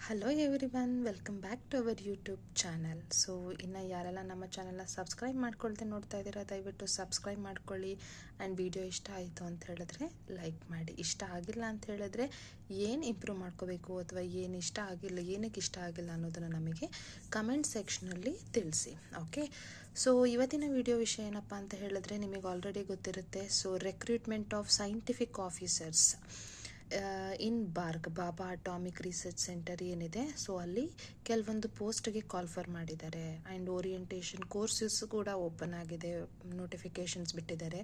Hello everyone, welcome back to our YouTube channel. So ಇನ್ನು ಯಾರೆಲ್ಲ ನಮ್ಮ ಚಾನಲ್ನ ಸಬ್ಸ್ಕ್ರೈಬ್ ಮಾಡ್ಕೊಳ್ದೆ ನೋಡ್ತಾ ಇದ್ದೀರಾ, ದಯವಿಟ್ಟು ಸಬ್ಸ್ಕ್ರೈಬ್ ಮಾಡ್ಕೊಳ್ಳಿ. ಆ್ಯಂಡ್ ವಿಡಿಯೋ ಇಷ್ಟ ಆಯಿತು ಅಂತ ಹೇಳಿದ್ರೆ ಲೈಕ್ ಮಾಡಿ. ಇಷ್ಟ ಆಗಿಲ್ಲ ಅಂತ ಹೇಳಿದ್ರೆ ಏನು ಇಂಪ್ರೂವ್ ಮಾಡ್ಕೋಬೇಕು ಅಥವಾ ಏನು ಇಷ್ಟ ಆಗಿಲ್ಲ, ಏನಕ್ಕೆ ಇಷ್ಟ ಆಗಿಲ್ಲ ಅನ್ನೋದನ್ನು ನಮಗೆ ಕಮೆಂಟ್ ಸೆಕ್ಷನಲ್ಲಿ ತಿಳಿಸಿ. ಓಕೆ, ಸೊ ಇವತ್ತಿನ ವಿಡಿಯೋ ವಿಷಯ ಏನಪ್ಪ ಅಂತ ಹೇಳಿದ್ರೆ ನಿಮಗೆ ಆಲ್ರೆಡಿ ಗೊತ್ತಿರುತ್ತೆ. So recruitment of scientific officers in BARC Bhabha Atomic Research Centre ಏನಿದೆ, ಸೊ ಅಲ್ಲಿ ಕೆಲವೊಂದು ಪೋಸ್ಟ್ಗೆ ಕಾಲ್ಫರ್ ಮಾಡಿದ್ದಾರೆ. ಆ್ಯಂಡ್ ಓರಿಯೆಂಟೇಷನ್ ಕೋರ್ಸಸ್ ಕೂಡ ಓಪನ್ ಆಗಿದೆ, ನೋಟಿಫಿಕೇಷನ್ಸ್ ಬಿಟ್ಟಿದ್ದಾರೆ.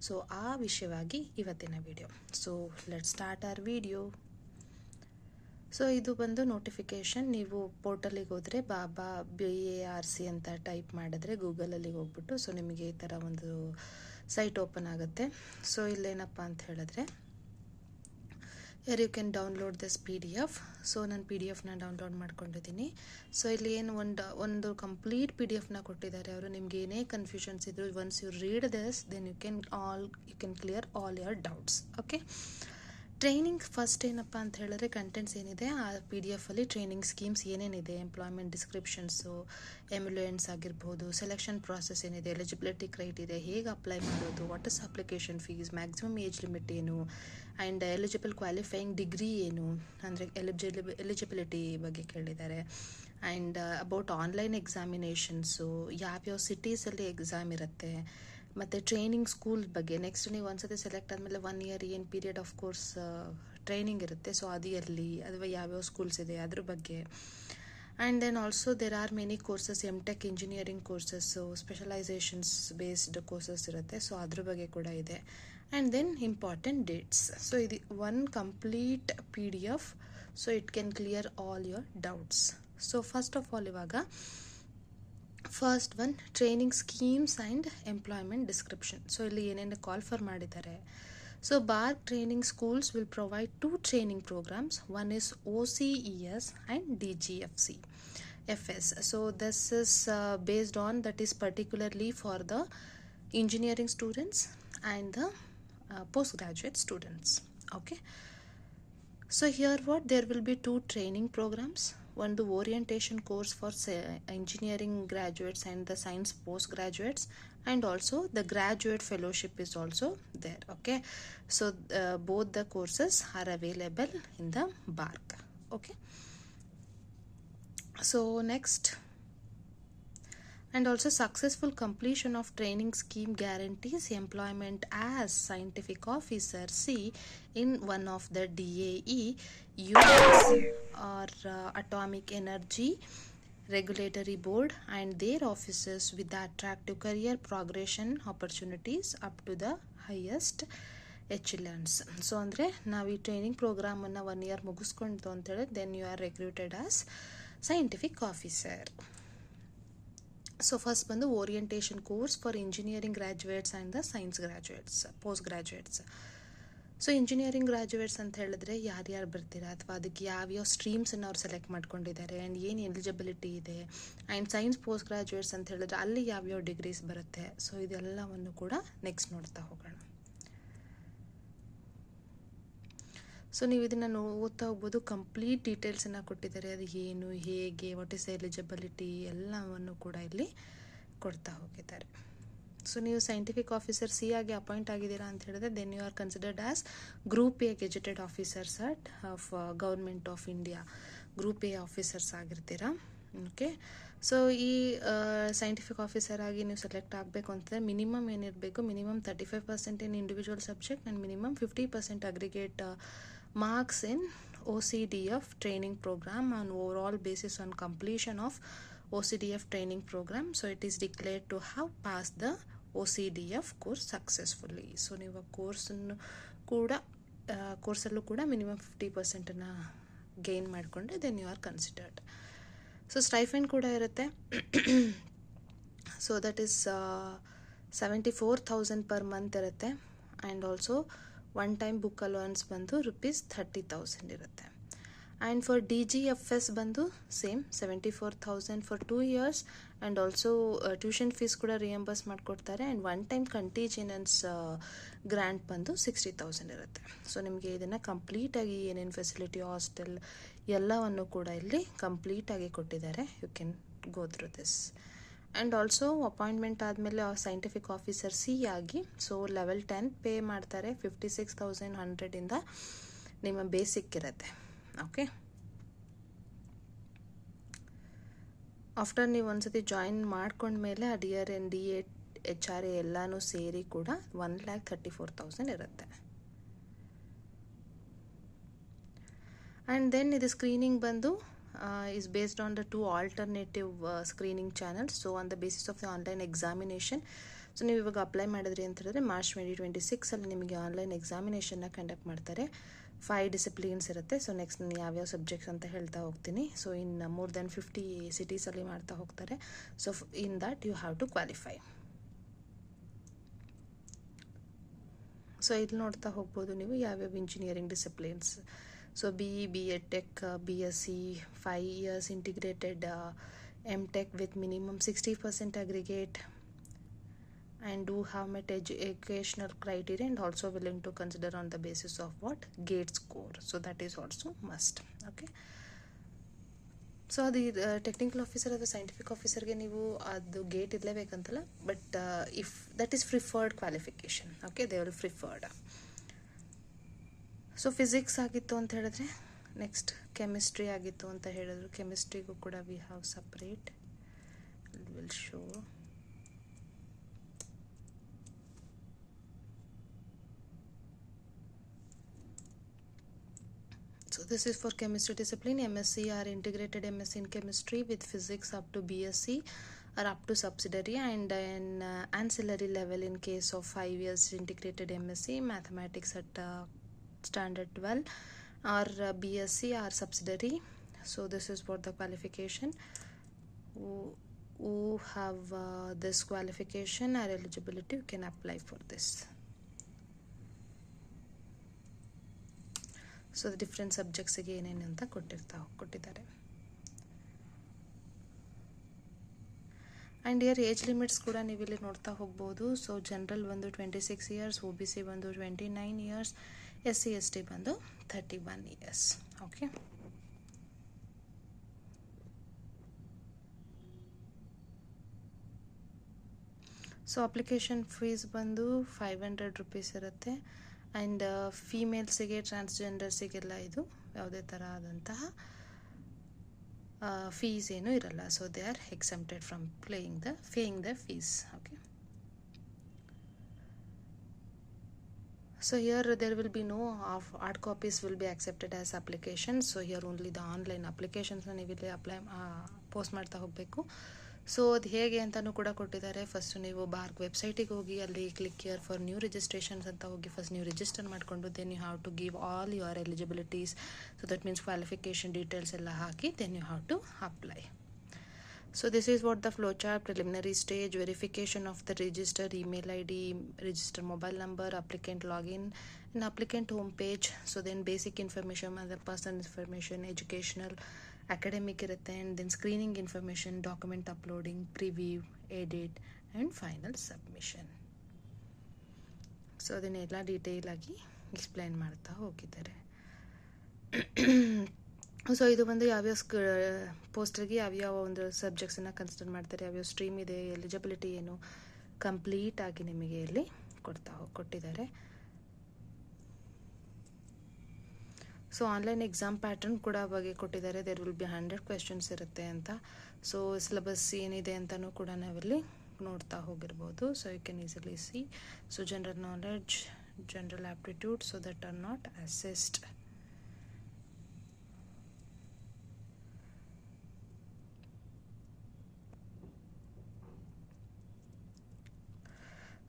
ಸೊ ಆ ವಿಷಯವಾಗಿ ಇವತ್ತಿನ video. So let start our video. So ಇದು ಬಂದು ನೋಟಿಫಿಕೇಷನ್. ನೀವು ಪೋರ್ಟಲಿಗೆ ಹೋದರೆ ಬಾಬಾ BARC ಅಂತ ಟೈಪ್ ಮಾಡಿದ್ರೆ ಗೂಗಲಲ್ಲಿ ಹೋಗ್ಬಿಟ್ಟು ಸೊ ನಿಮಗೆ ಈ ಥರ ಒಂದು ಸೈಟ್ ಓಪನ್ ಆಗುತ್ತೆ. ಸೊ ಇಲ್ಲೇನಪ್ಪ ಅಂತ ಹೇಳಿದ್ರೆ you can download this PDF. So ನಾನು PDF ಡೌನ್ಲೋಡ್ ಮಾಡ್ಕೊಂಡಿದ್ದೀನಿ. ಸೊ ಇಲ್ಲಿ ಏನು ಒಂದು ಕಂಪ್ಲೀಟ್ PDF ಕೊಟ್ಟಿದ್ದಾರೆ ಅವರು. ನಿಮ್ಗೆ ಏನೇ ಕನ್ಫ್ಯೂಷನ್ಸ್ ಇದ್ರು, once you read this then you can clear all your doubts. Okay, training first ಏನಪ್ಪ ಅಂತ ಹೇಳಿದ್ರೆ ಕಂಟೆಂಟ್ಸ್ ಏನಿದೆ ಆ PDF ಅಲ್ಲಿ ಟ್ರೈನಿಂಗ್ ಸ್ಕೀಮ್ಸ್ ಏನೇನಿದೆ, ಎಂಪ್ಲಾಯ್ಮೆಂಟ್ ಡಿಸ್ಕ್ರಿಪ್ಷನ್ಸು, ಎಮ್ಯುಲೆನ್ಸ್ ಆಗಿರ್ಬೋದು, ಸೆಲೆಕ್ಷನ್ ಪ್ರಾಸೆಸ್ ಏನಿದೆ, ಎಲಿಜಿಬಿಲಿಟಿ ಕ್ರೈಟೀರಿಯಾ ಹೇಗೆ ಅಪ್ಲೈ ಮಾಡೋದು, what is application fees, maximum age limit ಏನು, ಆ್ಯಂಡ್ ಎಲಿಜಿಬಲ್ ಕ್ವಾಲಿಫೈಯಿಂಗ್ ಡಿಗ್ರಿ ಏನು, ಅಂದರೆ ಎಲಿಜಿಬಿಲಿಟಿ ಬಗ್ಗೆ ಕೇಳಿದ್ದಾರೆ. ಆ್ಯಂಡ್ ಅಬೌಟ್ ಆನ್ಲೈನ್ ಎಕ್ಸಾಮಿನೇಷನ್ಸು, ಯಾವ್ಯಾವ ಸಿಟೀಸಲ್ಲಿ ಎಕ್ಸಾಮ್ ಇರುತ್ತೆ, ಮತ್ತು ಟ್ರೈನಿಂಗ್ ಸ್ಕೂಲ್ ಬಗ್ಗೆ. ನೆಕ್ಸ್ಟ್ ನೀವು ಒಂದ್ಸತಿ ಸೆಲೆಕ್ಟ್ ಆದಮೇಲೆ 1 year ಏನು ಪೀರಿಯಡ್ ಆಫ್ ಕೋರ್ಸ್ ಟ್ರೈನಿಂಗ್ ಇರುತ್ತೆ, ಸೊ ಅದು ಎಲ್ಲಿ ಅಥವಾ ಯಾವ್ಯಾವ ಸ್ಕೂಲ್ಸ್ ಇದೆ ಅದ್ರ ಬಗ್ಗೆ. And then also there are many courses, MTech engineering courses, specialisations based courses ಇರುತ್ತೆ, ಸೊ ಅದ್ರ ಬಗ್ಗೆ ಕೂಡ ಇದೆ. And then important dates. So ಇದು one complete PDF, so it can clear all your doubts. So first of all ಇವಾಗ first one training schemes and employment description. So ಇಲ್ಲಿ ಏನೇನು call for ಮಾಡಿದ್ದಾರೆ. So BARC training schools will provide 2 training programs. One is OCES and DGFC FS. So this is based on, that is particularly for the engineering students and the postgraduate students. Okay, so here what there will be 2 training programs. One, the orientation course for engineering graduates and the science postgraduates, and also the graduate fellowship is also there. Okay, so both the courses are available in the BARC. Okay, so next, and also successful completion of training scheme guarantees employment as scientific officer C in one of the DAE units or Atomic Energy Regulatory Board and their officers with the attractive career progression opportunities up to the highest echelons. So ಅಂದರೆ ನಾವು ಈ training ಪ್ರೋಗ್ರಾಮನ್ನು 1 year ಮುಗಿಸ್ಕೊಂಡು ಅಂತೇಳಿ then you are recruited as scientific officer. So first ಬಂದು orientation course for engineering graduates and the science graduates, post graduates. So engineering graduates ಅಂತ ಹೇಳಿದ್ರೆ ಯಾರ್ಯಾರು ಬರ್ತೀರಾ ಅಥವಾ ಅದಕ್ಕೆ ಯಾವ್ಯಾವ ಸ್ಟ್ರೀಮ್ಸನ್ನು ಅವ್ರು ಸೆಲೆಕ್ಟ್ ಮಾಡ್ಕೊಂಡಿದ್ದಾರೆ ಆ್ಯಂಡ್ ಏನು ಎಲಿಜಿಬಿಲಿಟಿ ಇದೆ. ಆ್ಯಂಡ್ ಸೈನ್ಸ್ ಪೋಸ್ಟ್ ಗ್ರ್ಯಾಜುಯೇಟ್ಸ್ ಅಂತ ಹೇಳಿದ್ರೆ ಅಲ್ಲಿ ಯಾವ್ಯಾವ ಡಿಗ್ರೀಸ್ ಬರುತ್ತೆ. ಸೊ ಇದೆಲ್ಲವನ್ನು ಕೂಡ ನೆಕ್ಸ್ಟ್ ನೋಡ್ತಾ ಹೋಗೋಣ. ಸೊ ನೀವು ಇದನ್ನು ಓದ್ತಾ ಹೋಗ್ಬೋದು. ಕಂಪ್ಲೀಟ್ ಡೀಟೇಲ್ಸನ್ನು ಕೊಟ್ಟಿದ್ದಾರೆ, ಅದು ಏನು, ಹೇಗೆ, ವಾಟ್ ಇಸ್ ಎಲಿಜಿಬಿಲಿಟಿ ಎಲ್ಲವನ್ನು ಕೂಡ ಇಲ್ಲಿ ಕೊಡ್ತಾ ಹೋಗಿದ್ದಾರೆ. ಸೊ ನೀವು ಸೈಂಟಿಫಿಕ್ ಆಫೀಸರ್ C ಆಗಿ ಅಪಾಯಿಂಟ್ ಆಗಿದ್ದೀರಾ ಅಂತ ಹೇಳಿದ್ರೆ then you are considered as group A gazetted officers of government of India, group A officers ಆಗಿರ್ತೀರಾ. ಓಕೆ, ಸೊ ಈ ಸೈಂಟಿಫಿಕ್ ಆಫೀಸರ್ ಆಗಿ ನೀವು ಸೆಲೆಕ್ಟ್ ಆಗಬೇಕು ಅಂತಂದರೆ ಮಿನಿಮಮ್ ಏನಿರಬೇಕು, minimum 35% in individual subject and minimum 50% aggregate marks in OCDF training program on overall basis on completion of OCDF training program. So it is declared to have passed the OCDF course successfully. So ನೀವು ಕೋರ್ಸಲ್ಲೂ ಕೂಡ minimum 50%ನ್ನು gain ಮಾಡಿಕೊಂಡ್ರೆ then you are considered. So stipend ಕೂಡ ಇರುತ್ತೆ. So that is 74,000 per month ಇರುತ್ತೆ. And also one time book allowance ಬಂದು ₹30,000 ಇರುತ್ತೆ. ಆ್ಯಂಡ್ ಫಾರ್ DGFS ಬಂದು same 74,000 for 2 years and also tuition fees ಕೂಡ ರಿಯಂಬರ್ಸ್ ಮಾಡಿಕೊಡ್ತಾರೆ and one time contingency grant ಬಂದು 60,000 ಇರುತ್ತೆ. ಸೊ ನಿಮಗೆ ಇದನ್ನು ಕಂಪ್ಲೀಟಾಗಿ ಏನೇನು ಫೆಸಿಲಿಟಿ ಹಾಸ್ಟೆಲ್ ಎಲ್ಲವನ್ನು ಕೂಡ ಇಲ್ಲಿ ಕಂಪ್ಲೀಟಾಗಿ ಕೊಟ್ಟಿದ್ದಾರೆ. You can go through this. And also appointment ಆದಮೇಲೆ ಸೈಂಟಿಫಿಕ್ ಆಫೀಸರ್ C ಆಗಿ ಸೊ ಲೆವೆಲ್ 10 ಪೇ ಮಾಡ್ತಾರೆ. 56,100 ನಿಮ್ಮ ಬೇಸಿಕ್ ಇರುತ್ತೆ. ಓಕೆ, ಆಫ್ಟರ್ ನೀವು ಒಂದ್ಸತಿ ಜಾಯಿನ್ ಮಾಡ್ಕೊಂಡ್ಮೇಲೆ ಆ DRN HRA ಎಲ್ಲನೂ ಸೇರಿ ಕೂಡ 1,34,000 ಇರುತ್ತೆ. ಆ್ಯಂಡ್ ದೆನ್ ಇದು ಸ್ಕ್ರೀನಿಂಗ್ ಬಂದು is based on the 2 alternative screening channels. So on the basis of the online examination, so ನೀವು ಇವಾಗ ಅಪ್ಲೈ ಮಾಡಿದ್ರಿ ಅಂತ ಹೇಳಿದ್ರೆ March 2026 ಅಲ್ಲಿ ನಿಮಗೆ ಆನ್ಲೈನ್ ಎಕ್ಸಾಮಿನೇಷನ್ನ ಕಂಡಕ್ಟ್ ಮಾಡ್ತಾರೆ. 5 ಡಿಸಿಪ್ಲಿನ್ಸ್ ಇರುತ್ತೆ. ಸೊ ನೆಕ್ಸ್ಟ್ ನಾನು ಯಾವ್ಯಾವ ಸಬ್ಜೆಕ್ಟ್ಸ್ ಅಂತ ಹೇಳ್ತಾ ಹೋಗ್ತೀನಿ. ಸೊ ಇನ್ ಮೋರ್ ದೆನ್ 50 ಸಿಟೀಸಲ್ಲಿ ಮಾಡ್ತಾ ಹೋಗ್ತಾರೆ. So in that you have to qualify. So ಇಲ್ಲಿ ನೋಡ್ತಾ ಹೋಗ್ಬೋದು ನೀವು ಯಾವ್ಯಾವ engineering disciplines. So BE, BEd Tech, BSc, 5 years integrated MTech with minimum 60% aggregate and do have met educational criteria and also willing to consider on the basis of what? GATE score. So that is also must. Okay. ಸೊ ಅದು technical officer ಅಥವಾ scientific ಆಫೀಸರ್ಗೆ ನೀವು ಅದು GATE ಇರಲೇಬೇಕಂತಲ್ಲ, but if that is preferred qualification. Okay, they are preferred. So physics ಆಗಿತ್ತು ಅಂತ ಹೇಳಿದ್ರೆ ನೆಕ್ಸ್ಟ್ ಕೆಮಿಸ್ಟ್ರಿ ಆಗಿತ್ತು ಅಂತ ಹೇಳಿದ್ರು. ಕೆಮಿಸ್ಟ್ರಿಗೂ ಕೂಡ we have separate will show. So this is for chemistry discipline. MSc or integrated MSc in chemistry with physics up to BSc or up to subsidiary, and an ancillary level in case of 5 years integrated MSc mathematics at standard 12 or BSc or subsidiary. So this is what the qualification. Who have this qualification or eligibility, you can apply for this. So different ಸಬ್ಜೆಕ್ಟ್ಸಿಗೆ ಏನೇನು ಅಂತ ಕೊಟ್ಟಿದ್ದಾರೆ. And year age limits ಕೂಡ ನೀವು ಇಲ್ಲಿ ನೋಡ್ತಾ ಹೋಗ್ಬೋದು. So general ಬಂದು 26 years, OBC ಬಂದು 29 years, SC ST ಬಂದು 31 years. Okay, so application fees ಬಂದು 500 rupees ಇರುತ್ತೆ. ಆ್ಯಂಡ್ ಫೀಮೇಲ್ಸಿಗೆ, ಟ್ರಾನ್ಸ್ಜೆಂಡರ್ಸಿಗೆಲ್ಲ ಇದು ಯಾವುದೇ ಥರ ಆದಂತಹ ಫೀಸ್ ಏನೂ ಇರಲ್ಲ. So they are exempted from paying the fees. Okay, so here there will be no hard copies will be accepted as application. So here only the online ಅಪ್ಲಿಕೇಶನ್ಸ್ನ ನೀವು ಇಲ್ಲಿ ಪೋಸ್ಟ್ ಮಾಡ್ತಾ ಹೋಗಬೇಕು. ಸೊ ಅದು ಹೇಗೆ ಅಂತಲೂ ಕೂಡ ಕೊಟ್ಟಿದ್ದಾರೆ. ಫಸ್ಟು ನೀವು ಬಾರ್ಕ್ ವೆಬ್ಸೈಟಿಗೆ ಹೋಗಿ ಅಲ್ಲಿ click here for new registrations ಅಂತ ಹೋಗಿ ಫಸ್ಟ್ ನೀವು ರಿಜಿಸ್ಟರ್ ಮಾಡಿಕೊಂಡು then you have to give all your eligibilities. So that means qualification details ಎಲ್ಲ ಹಾಕಿ then you have to apply. So this is what the flowchart: preliminary stage, verification of the register email ID, register mobile number, applicant login, and applicant home page. So then basic information, the person information, educational, academic irutte, and then screening information, document uploading, preview, edit, and final submission. So ಅದನ್ನೆಲ್ಲ detail ಆಗಿ explain ಮಾಡ್ತಾ ಹೋಗಿದ್ದಾರೆ. So ಇದು ಬಂದು ಯಾವ್ಯಾವ ಪೋಸ್ಟರ್ಗೆ ಯಾವ್ಯಾವ ಒಂದು ಸಬ್ಜೆಕ್ಟ್ಸನ್ನು consider ಮಾಡ್ತಾರೆ, ಯಾವ್ಯಾವ ಸ್ಟ್ರೀಮ್ ಇದೆ, ಎಲಿಜಿಬಿಲಿಟಿ ಏನು, ಕಂಪ್ಲೀಟ್ ಆಗಿ ನಿಮಗೆ ಇಲ್ಲಿ ಕೊಟ್ಟಿದ್ದಾರೆ. ಸೊ ಆನ್ಲೈನ್ ಎಕ್ಸಾಮ್ ಪ್ಯಾಟರ್ನ್ ಕೂಡ ಬಗ್ಗೆ ಕೊಟ್ಟಿದ್ದಾರೆ. ದೇರ್ ವಿಲ್ ಬಿ 100 questions ಇರುತ್ತೆ ಅಂತ. ಸೊ ಸಿಲೆಬಸ್ ಏನಿದೆ ಅಂತಲೂ ಕೂಡ ನಾವಿಲ್ಲಿ ನೋಡ್ತಾ ಹೋಗಿರ್ಬೋದು. So you can easily see. So general knowledge, general aptitude, so that are not assessed.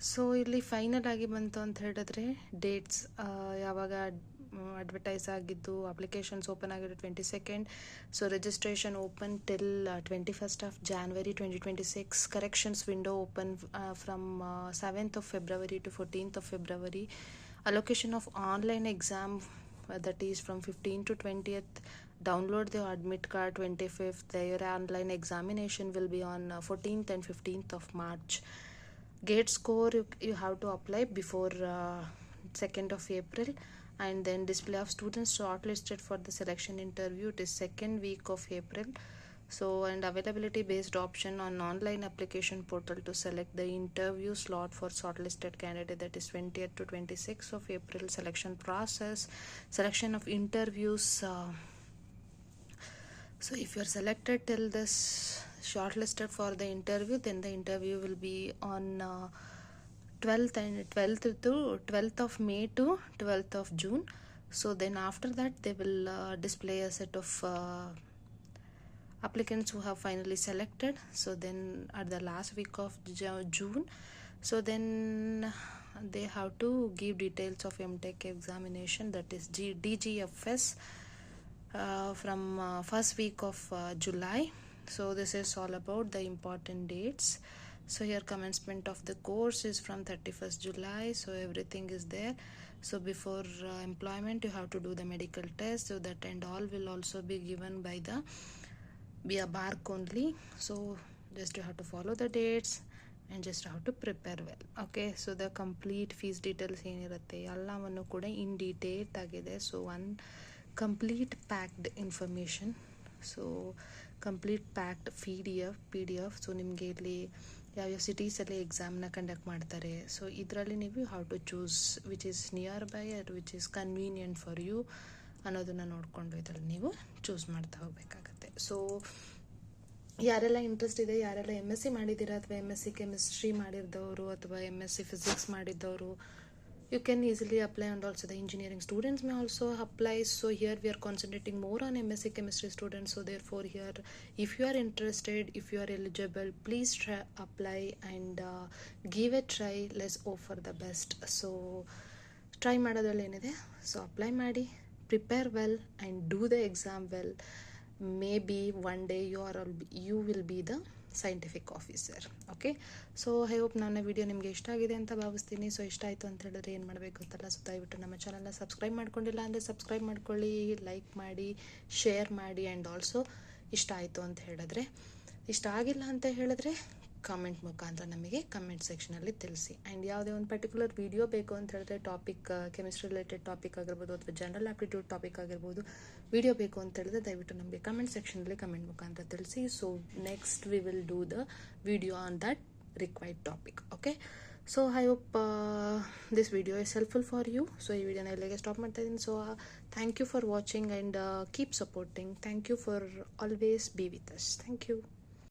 So ಇಲ್ಲಿ ಫೈನಲ್ ಆಗಿ ಬಂತು ಅಂತ ಹೇಳಿದ್ರೆ ಡೇಟ್ಸ್ ಯಾವಾಗ ಅಡ್ವರ್ಟೈಸ್ ಆಗಿದ್ದು, ಅಪ್ಲಿಕೇಶನ್ಸ್ ಓಪನ್ ಆಗಿದ್ದು 22nd. So registration open till 21st of January 2026. Corrections window open from 7th of February to 14th of February. Allocation of online exam that is from 15th to 20th download the admit card 25th. Your online examination will be on 14th and 15th of March. Gate score you have to apply before 2nd of April, and then display of students shortlisted for the selection interview, it is 2nd week of April. So, and availability based option on online application portal to select the interview slot for shortlisted candidate, that is 20th to 26th of April. Selection process, selection of interviews. So if you are selected till this shortlisted for the interview, then the interview will be on 12th of May to 12th of June. So then after that they will display a set of applicants who have finally selected. So then at the last week of June, so then they have to give details of MTech examination, that is DGFS, from first week of July. So this is all about the important dates. So here commencement of the course is from 31st July, so everything is there. So before employment you have to do the medical test, so that and all will also be given by the via BARC only. So just you have to follow the dates and just have to prepare well. Okay, so the complete fees details ಏನಿರುತ್ತೆ ಎಲ್ಲವನ್ನು ಕೂಡ in detail ಆಗಿದೆ. So one complete packed information, so complete packed P D F. So ನಿಮಗೆ ಇಲ್ಲಿ ಯಾವ್ಯಾವ ಸಿಟೀಸಲ್ಲಿ ಎಕ್ಸಾಮ್ನ conduct ಮಾಡ್ತಾರೆ, so ಇದರಲ್ಲಿ ನೀವು how to choose which is nearby or which is convenient for you ಅನ್ನೋದನ್ನು ನೋಡಿಕೊಂಡು ಇದರಲ್ಲಿ ನೀವು ಚೂಸ್ ಮಾಡ್ತಾ ಹೋಗಬೇಕಾಗತ್ತೆ. ಸೊ ಯಾರೆಲ್ಲ ಇಂಟ್ರೆಸ್ಟ್ ಇದೆ, ಯಾರೆಲ್ಲ MSc ಮಾಡಿದ್ದೀರಾ ಅಥವಾ MSc ಕೆಮಿಸ್ಟ್ರಿ ಮಾಡಿದ್ದವರು ಅಥವಾ MSc ಫಿಸಿಕ್ಸ್ ಮಾಡಿದ್ದವರು, you can easily apply, and also the engineering students may also apply. So here we are concentrating more on MSc chemistry students. So therefore here, if you are interested, if you are eligible, please try apply and give a try. Let's hope for the best. So try ಮಾಡೋದ್ರಲ್ಲಿ ಏನಿದೆ, so apply ಮಾಡಿ, prepare well and do the exam well. Maybe one day you will be the scientific officer. Okay, so I hope ನನ್ನ video ನಿಮಗೆ ಇಷ್ಟ ಆಗಿದೆ ಅಂತ ಭಾವಿಸ್ತೀನಿ. So ಇಷ್ಟ ಆಯಿತು ಅಂತ ಹೇಳಿದ್ರೆ ಏನು ಮಾಡಬೇಕು ಗೊತ್ತಲ್ಲ, ಸೊ ದಯವಿಟ್ಟು ನಮ್ಮ ಚಾನಲ್ನ ಸಬ್ಸ್ಕ್ರೈಬ್ ಮಾಡ್ಕೊಂಡಿಲ್ಲ ಅಂದರೆ ಸಬ್ಸ್ಕ್ರೈಬ್ ಮಾಡ್ಕೊಳ್ಳಿ, ಲೈಕ್ ಮಾಡಿ, ಶೇರ್ ಮಾಡಿ, ಆ್ಯಂಡ್ ಆಲ್ಸೋ ಇಷ್ಟ ಆಯಿತು ಅಂತ ಹೇಳಿದ್ರೆ, ಇಷ್ಟ ಆಗಿಲ್ಲ ಅಂತ ಹೇಳಿದ್ರೆ ಕಾಮೆಂಟ್ ಮುಖಾಂತರ ನಮಗೆ ಕಮೆಂಟ್ ಸೆಕ್ಷನಲ್ಲಿ ತಿಳಿಸಿ. ಆ್ಯಂಡ್ ಯಾವುದೇ ಒಂದು ಪರ್ಟಿಕ್ಯುಲರ್ ವಿಡಿಯೋ ಬೇಕು ಅಂತ ಹೇಳಿದ್ರೆ, ಟಾಪಿಕ್ ಕೆಮಿಸ್ಟ್ರಿ ರಿಲೇಟೆಡ್ ಟಾಪಿಕ್ ಆಗಿರ್ಬೋದು ಅಥವಾ ಜನರಲ್ ಆಪ್ಟಿಟ್ಯೂಡ್ ಟಾಪಿಕ್ ಆಗಿರ್ಬೋದು, ವಿಡಿಯೋ ಬೇಕು ಅಂತ ಹೇಳಿದ್ರೆ ದಯವಿಟ್ಟು ನಮಗೆ ಕಮೆಂಟ್ ಸೆಕ್ಷನಲ್ಲಿ ಕಮೆಂಟ್ ಮುಖಾಂತರ ತಿಳಿಸಿ. So next we will do the video on that required topic. Okay, so I hope this video is helpful for you. So ಈ ವಿಡಿಯೋನ ಇಲ್ಲಿಗೆ ಸ್ಟಾಪ್ ಮಾಡ್ತಾ ಇದ್ದೀನಿ. So thank you for watching and keep supporting. Thank you for always be with us. Thank you.